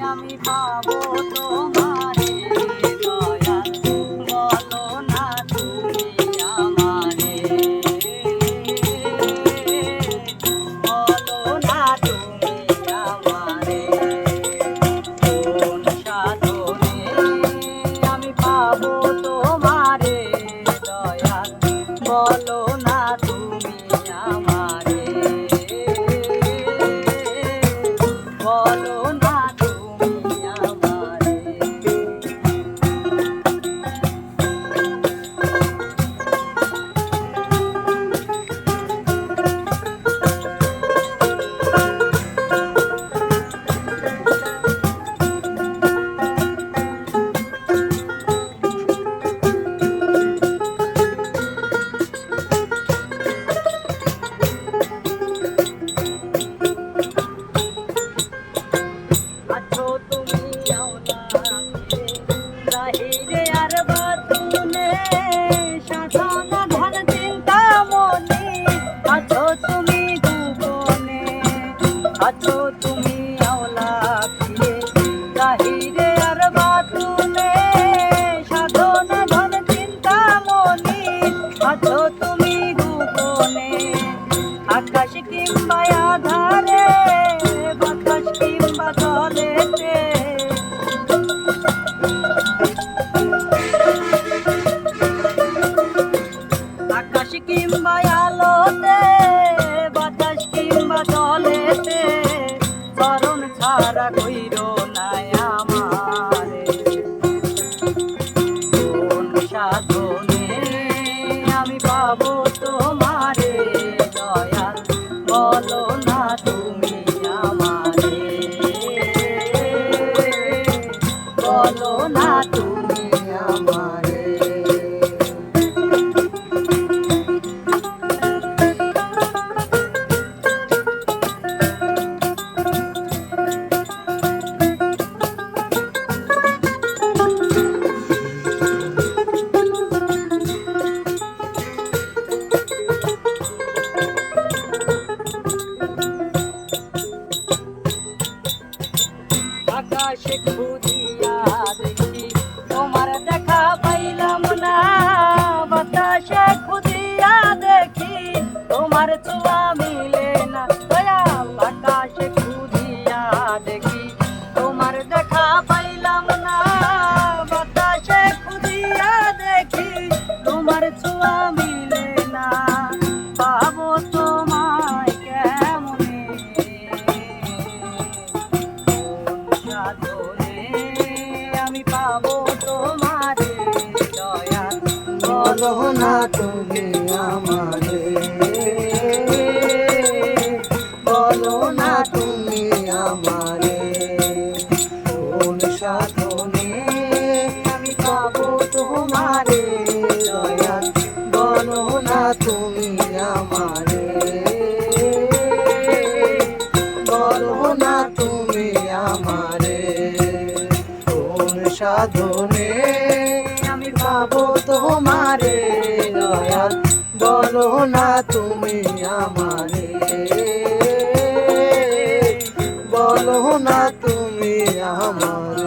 আমি পাবো তোমারে দয়াল, বলো না তুমি আমারে, বলো না তুমি আমারে, কোন সাধনে আমি পাবো তোমারে দয়াল, বলো না তুমি আমারে, বলো না তুমি আমারে। আছো তুমি আওলাদে জাহিরে আর বাতুনে, সাধন ধন চিন্তা মনে, আছো তুমি গোপনে, আছো তুমি আওলাদে জাহিরে আর বাতুনে, সাধন ধন চিন্তা মনে, আছো তুমি গোপনে, আকাশ কিংবা আধারে, বাতাস কিংবা জলেতে, আকাশ কিংবা আলোতে, বাতাস কিংবা জলেতে, চরণ ছাড়া কইরো না আমারে, কোন সাধনে আমি পাবো তোমারে দয়াল, বলো না তুমি আমারে, বলো না তুমি আমারে। আকাশে খুঁজিয়া দেখি তোমার দেখা পাইলাম না, বাতাসে খুঁজিয়া দেখি তোমার ছোঁয়া মিলে না দয়াল, আকাশে খুঁজিয়া দেখি তোমার দেখা পাইলাম না, বাতাসে খুঁজিয়া দেখি তোমার ছোঁয়া মিলে না, পাবো তোমায় কেমনে, সাধনে আমি পাবো তোমারে দয়াল, বলো না তুমি আমারে, বলো না তুমি আমারে, কোন সাধনে আমি পাবো তোমারে দয়াল, বলো না তুমি আমারে, বলো না তুমি আমারে, কোন সাধনে আমি পাবো তোমারে দয়াল, বলো না তুমি আমারে, বলো না তুমি আমারে।